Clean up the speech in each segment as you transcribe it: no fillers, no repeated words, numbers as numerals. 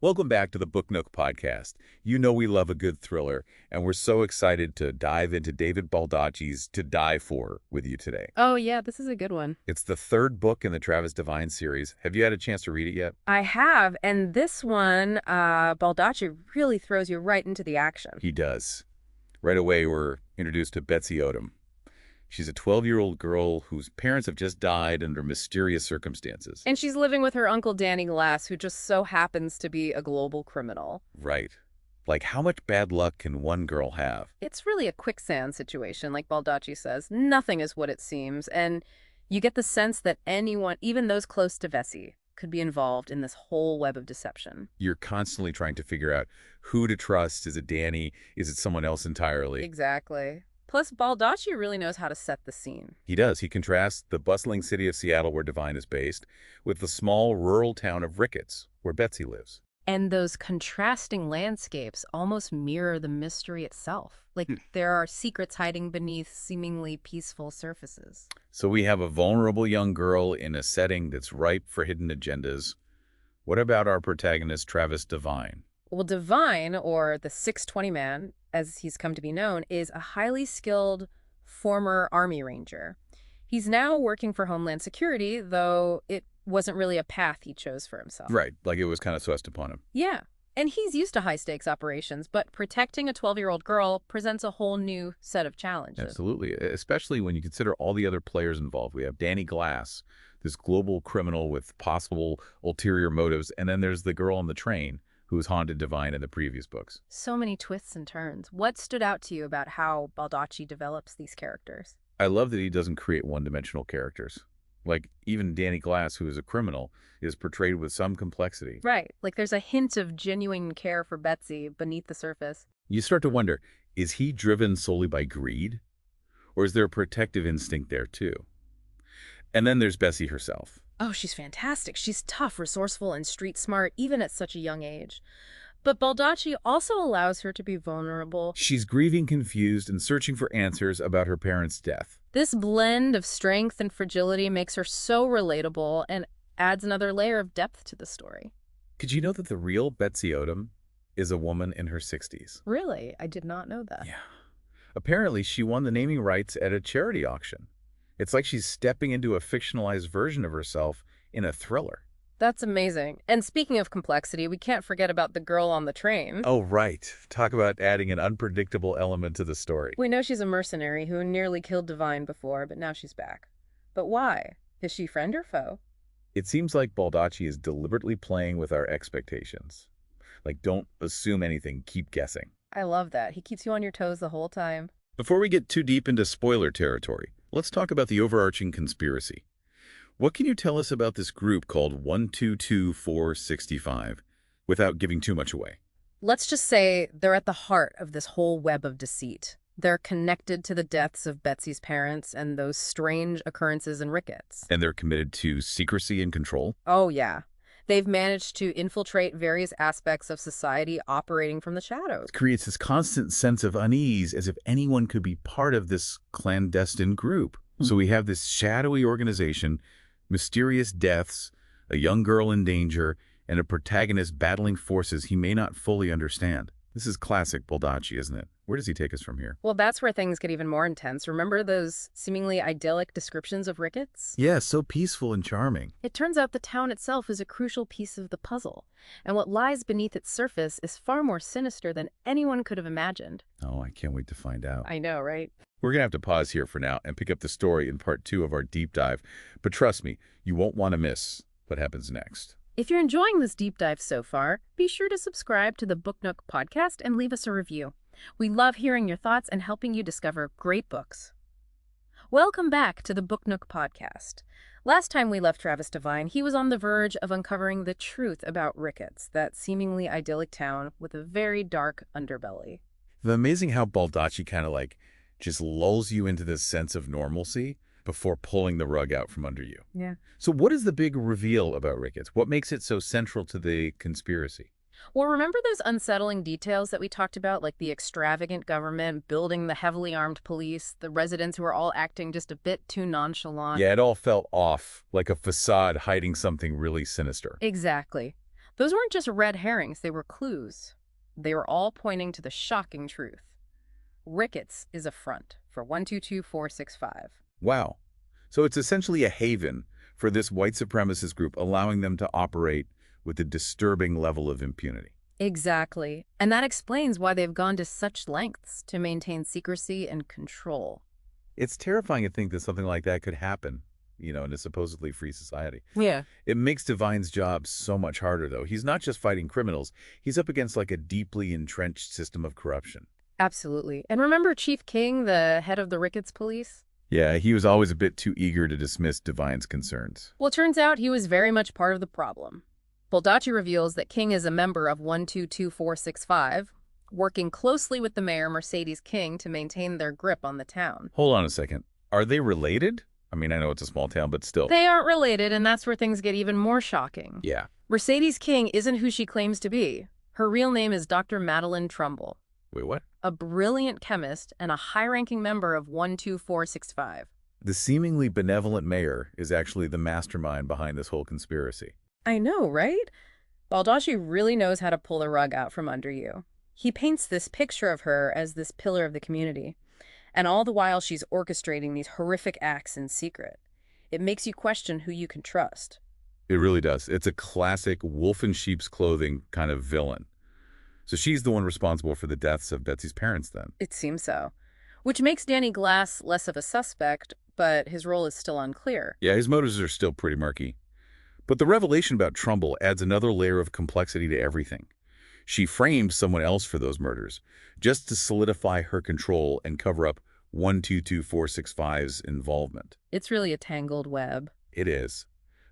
Welcome back to the Book Nook podcast. You know we love a good thriller, and we're so excited to dive into David Baldacci's To Die For with you today. Oh, yeah, this is a good one. It's the third book in the Travis Devine series. Have you had a chance to read it yet? I have, and this one, Baldacci really throws you right into the action. He does. Right away, we're introduced to Betsy Odom. She's a 12-year-old girl whose parents have just died under mysterious circumstances. And she's living with her uncle Danny Glass, who just so happens to be a global criminal. Right. Like, how much bad luck can one girl have? It's really a quicksand situation, like Baldacci says. Nothing is what it seems, and you get the sense that anyone, even those close to Vesey, could be involved in this whole web of deception. You're constantly trying to figure out who to trust. Is it Danny? Is it someone else entirely? Exactly. Plus, Baldacci really knows how to set the scene. He does. He contrasts the bustling city of Seattle, where Devine is based, with the small rural town of Ricketts, where Betsy lives. And those contrasting landscapes almost mirror the mystery itself. Like there are secrets hiding beneath seemingly peaceful surfaces. So we have a vulnerable young girl in a setting that's ripe for hidden agendas. What about our protagonist, Travis Devine? Well, Devine, or the 620 man, as he's come to be known, is a highly skilled former Army Ranger. He's now working for Homeland Security, though it wasn't really a path he chose for himself. Right, like it was kind of thrust upon him. Yeah, and he's used to high-stakes operations, but protecting a 12-year-old girl presents a whole new set of challenges. Absolutely, especially when you consider all the other players involved. We have Danny Glass, this global criminal with possible ulterior motives, and then there's the girl on the train who's haunted Devine in the previous books. So many twists and turns. What stood out to you about how Baldacci develops these characters? I love that he doesn't create one-dimensional characters. Like, even Danny Glass, who is a criminal, is portrayed with some complexity. Right. Like there's a hint of genuine care for Betsy beneath the surface. You start to wonder, is he driven solely by greed? Or is there a protective instinct there, too? And then there's Bessie herself. Oh, she's fantastic. She's tough, resourceful, and street smart, even at such a young age. But Baldacci also allows her to be vulnerable. She's grieving, confused, and searching for answers about her parents' death. This blend of strength and fragility makes her so relatable and adds another layer of depth to the story. Could you know that the real Betsy Odom is a woman in her 60s? Really? I did not know that. Yeah. Apparently, she won the naming rights at a charity auction. It's like she's stepping into a fictionalized version of herself in a thriller. That's amazing. And speaking of complexity, we can't forget about the girl on the train. Oh, right. Talk about adding an unpredictable element to the story. We know she's a mercenary who nearly killed Devine before, but now she's back. But why? Is she friend or foe? It seems like Baldacci is deliberately playing with our expectations. Like, don't assume anything, keep guessing. I love that. He keeps you on your toes the whole time. Before we get too deep into spoiler territory, let's talk about the overarching conspiracy. What can you tell us about this group called 122465 without giving too much away? Let's just say they're at the heart of this whole web of deceit. They're connected to the deaths of Betsy's parents and those strange occurrences in Ricketts. And they're committed to secrecy and control? Oh, yeah. They've managed to infiltrate various aspects of society operating from the shadows. It creates this constant sense of unease, as if anyone could be part of this clandestine group. So we have this shadowy organization, mysterious deaths, a young girl in danger, and a protagonist battling forces he may not fully understand. This is classic Baldacci, isn't it? Where does he take us from here? Well, that's where things get even more intense. Remember those seemingly idyllic descriptions of Ricketts? Yeah, so peaceful and charming. It turns out the town itself is a crucial piece of the puzzle, and what lies beneath its surface is far more sinister than anyone could have imagined. Oh, I can't wait to find out. I know, right? We're going to have to pause here for now and pick up the story in part 2 of our deep dive. But trust me, you won't want to miss what happens next. If you're enjoying this deep dive so far, be sure to subscribe to the Book Nook podcast and leave us a review. We love hearing your thoughts and helping you discover great books. Welcome back to the Book Nook podcast. Last time we left Travis Devine, he was on the verge of uncovering the truth about Ricketts, that seemingly idyllic town with a very dark underbelly. It's amazing how Baldacci kind of just lulls you into this sense of normalcy before pulling the rug out from under you. Yeah. So what is the big reveal about Ricketts? What makes it so central to the conspiracy? Well, remember those unsettling details that we talked about, like the extravagant government building the heavily armed police, the residents who are all acting just a bit too nonchalant? Yeah, it all felt off, like a facade hiding something really sinister. Exactly. Those weren't just red herrings, they were clues. They were all pointing to the shocking truth. Ricketts is a front for 122465. Wow. So it's essentially a haven for this white supremacist group, allowing them to operate with a disturbing level of impunity. Exactly. And that explains why they've gone to such lengths to maintain secrecy and control. It's terrifying to think that something like that could happen, in a supposedly free society. Yeah. It makes Devine's job so much harder, though. He's not just fighting criminals. He's up against like a deeply entrenched system of corruption. Absolutely. And remember Chief King, the head of the Ricketts police? Yeah, he was always a bit too eager to dismiss Devine's concerns. Well, it turns out he was very much part of the problem. Baldacci reveals that King is a member of 122465, working closely with the mayor, Mercedes King, to maintain their grip on the town. Hold on a second. Are they related? I mean, I know it's a small town, but still. They aren't related, and that's where things get even more shocking. Yeah. Mercedes King isn't who she claims to be. Her real name is Dr. Madeline Trumbull, Wait, what? a brilliant chemist and a high-ranking member of 12465. The seemingly benevolent mayor is actually the mastermind behind this whole conspiracy. I know, right? Baldacci really knows how to pull the rug out from under you. He paints this picture of her as this pillar of the community, and all the while she's orchestrating these horrific acts in secret. It makes you question who you can trust. It really does. It's a classic wolf in sheep's clothing kind of villain. So she's the one responsible for the deaths of Betsy's parents then. It seems so. Which makes Danny Glass less of a suspect, but his role is still unclear. Yeah, his motives are still pretty murky. But the revelation about Trumbull adds another layer of complexity to everything. She framed someone else for those murders, just to solidify her control and cover up 122465's involvement. It's really a tangled web. It is.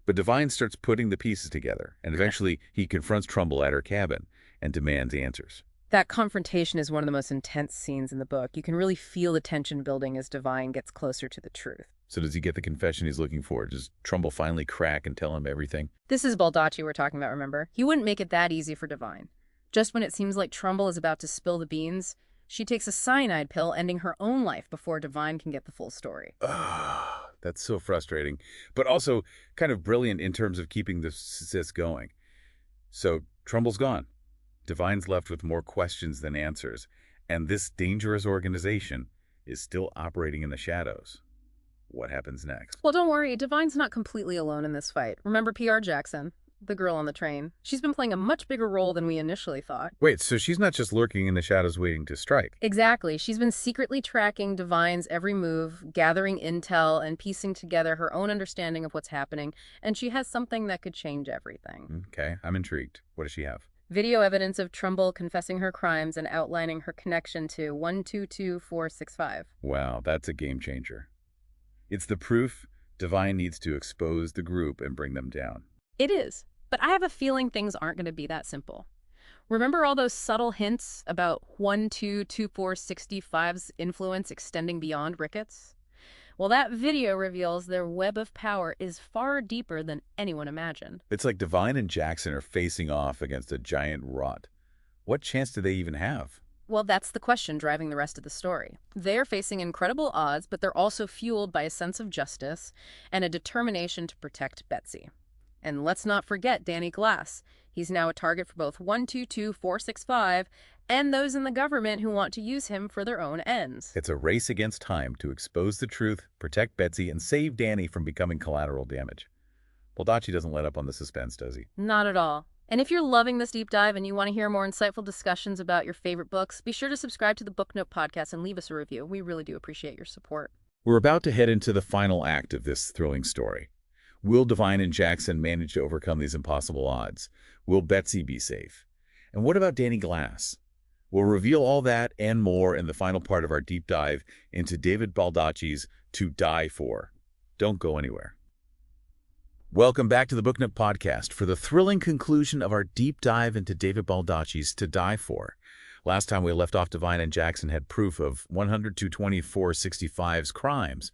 But Devine starts putting the pieces together, and eventually he confronts Trumbull at her cabin and demands answers. That confrontation is one of the most intense scenes in the book. You can really feel the tension building as Devine gets closer to the truth. So does he get the confession he's looking for? Does Trumbull finally crack and tell him everything? This is Baldacci we're talking about, remember? He wouldn't make it that easy for Devine. Just when it seems like Trumbull is about to spill the beans, she takes a cyanide pill, ending her own life before Devine can get the full story. That's so frustrating, but also kind of brilliant in terms of keeping the sis going. So Trumbull's gone. Devine's left with more questions than answers, and this dangerous organization is still operating in the shadows. What happens next? Well, don't worry, Devine's not completely alone in this fight. Remember P.R. Jackson, the girl on the train? She's been playing a much bigger role than we initially thought. Wait, so she's not just lurking in the shadows waiting to strike? Exactly. She's been secretly tracking Devine's every move, gathering intel, and piecing together her own understanding of what's happening, and she has something that could change everything. Okay, I'm intrigued. What does she have? Video evidence of Trumbull confessing her crimes and outlining her connection to 122465. Wow, that's a game changer. It's the proof Devine needs to expose the group and bring them down. It is, but I have a feeling things aren't going to be that simple. Remember all those subtle hints about 122465's influence extending beyond Ricketts? Well, that video reveals their web of power is far deeper than anyone imagined. It's like Devine and Jackson are facing off against a giant rot. What chance do they even have? Well, that's the question driving the rest of the story. They're facing incredible odds, but they're also fueled by a sense of justice and a determination to protect Betsy. And let's not forget Danny Glass. He's now a target for both 122465 and those in the government who want to use him for their own ends. It's a race against time to expose the truth, protect Betsy, and save Danny from becoming collateral damage. Baldacci doesn't let up on the suspense, does he? Not at all. And if you're loving this deep dive and you want to hear more insightful discussions about your favorite books, be sure to subscribe to the Book Nook podcast and leave us a review. We really do appreciate your support. We're about to head into the final act of this thrilling story. Will Devine and Jackson manage to overcome these impossible odds? Will Betsy be safe? And what about Danny Glass? We'll reveal all that and more in the final part of our deep dive into David Baldacci's To Die For. Don't go anywhere. Welcome back to the Book Nook podcast for the thrilling conclusion of our deep dive into David Baldacci's To Die For. Last time we left off, Devine and Jackson had proof of 12465's crimes,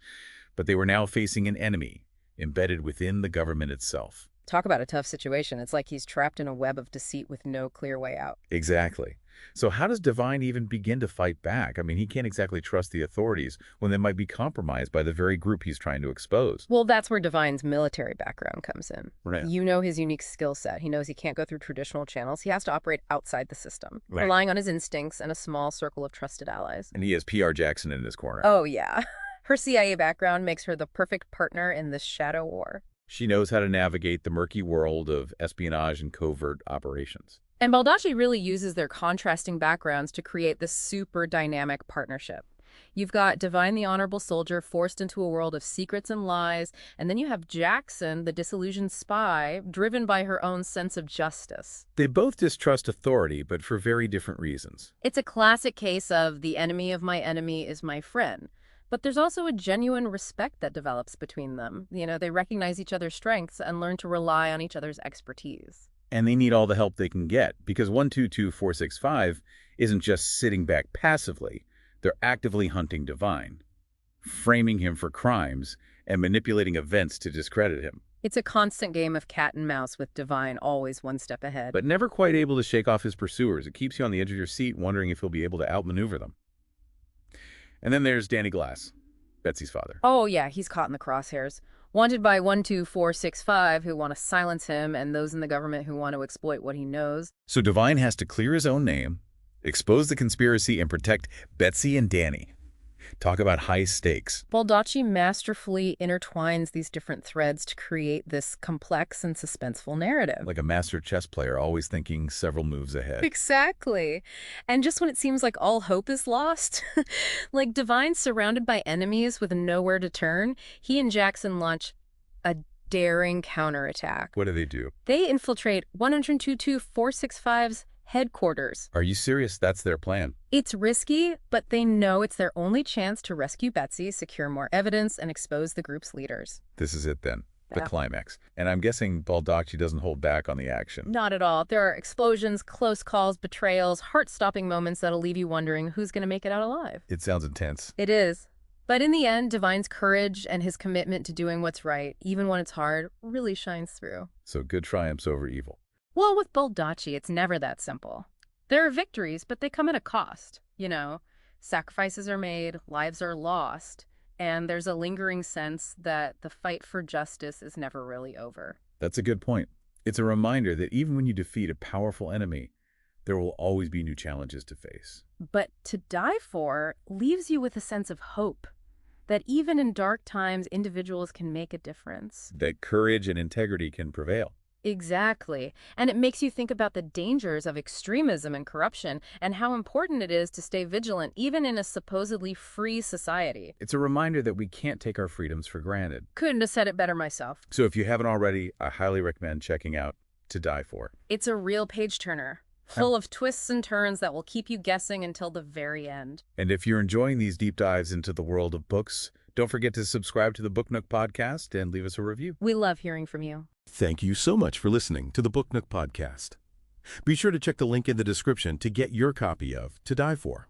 but they were now facing an enemy embedded within the government itself. Talk about a tough situation. It's like he's trapped in a web of deceit with no clear way out. Exactly. So how does Devine even begin to fight back? I mean, he can't exactly trust the authorities when they might be compromised by the very group he's trying to expose. Well, that's where Devine's military background comes in. Right. You know his unique skill set. He knows he can't go through traditional channels. He has to operate outside the system, Right. relying on his instincts and a small circle of trusted allies. And he has P.R. Jackson in his corner. Oh, yeah. Her CIA background makes her the perfect partner in this shadow war. She knows how to navigate the murky world of espionage and covert operations. And Baldacci really uses their contrasting backgrounds to create this super dynamic partnership. You've got Devine, the honorable soldier, forced into a world of secrets and lies, and then you have Jackson, the disillusioned spy, driven by her own sense of justice. They both distrust authority, but for very different reasons. It's a classic case of the enemy of my enemy is my friend. But there's also a genuine respect that develops between them. You know, they recognize each other's strengths and learn to rely on each other's expertise. And they need all the help they can get, because 122465 isn't just sitting back passively. They're actively hunting Devine, framing him for crimes, and manipulating events to discredit him. It's a constant game of cat and mouse with Devine always one step ahead. But never quite able to shake off his pursuers. It keeps you on the edge of your seat wondering if he'll be able to outmaneuver them. And then there's Danny Glass, Betsy's father. Oh, yeah, he's caught in the crosshairs. Wanted by 12465 who want to silence him and those in the government who want to exploit what he knows. So Devine has to clear his own name, expose the conspiracy, and protect Betsy and Danny. Talk about high stakes. Baldacci masterfully intertwines these different threads to create this complex and suspenseful narrative. Like a master chess player, always thinking several moves ahead. Exactly. And just when it seems like all hope is lost, like Devine's surrounded by enemies with nowhere to turn, he and Jackson launch a daring counterattack. What do? They infiltrate 122465's headquarters. Are you serious? That's their plan. It's risky, but they know it's their only chance to rescue Betsy, secure more evidence, and expose the group's leaders. This is it then. The Yeah. climax. And I'm guessing Baldacci doesn't hold back on the action. Not at all. There are explosions, close calls, betrayals, heart-stopping moments that'll leave you wondering who's going to make it out alive. It sounds intense. It is. But in the end, Devine's courage and his commitment to doing what's right, even when it's hard, really shines through. So good triumphs over evil. Well, with Baldacci, it's never that simple. There are victories, but they come at a cost. You know, sacrifices are made, lives are lost, and there's a lingering sense that the fight for justice is never really over. That's a good point. It's a reminder that even when you defeat a powerful enemy, there will always be new challenges to face. But to die for leaves you with a sense of hope, that even in dark times, individuals can make a difference. That courage and integrity can prevail. Exactly. And it makes you think about the dangers of extremism and corruption and how important it is to stay vigilant even in a supposedly free society. It's a reminder that we can't take our freedoms for granted. Couldn't have said it better myself. So if you haven't already, I highly recommend checking out To Die For. It's a real page-turner, full of twists and turns that will keep you guessing until the very end. And if you're enjoying these deep dives into the world of books, don't forget to subscribe to the Book Nook podcast and leave us a review. We love hearing from you. Thank you so much for listening to the Book Nook podcast. Be sure to check the link in the description to get your copy of To Die For.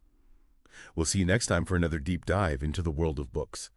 We'll see you next time for another deep dive into the world of books.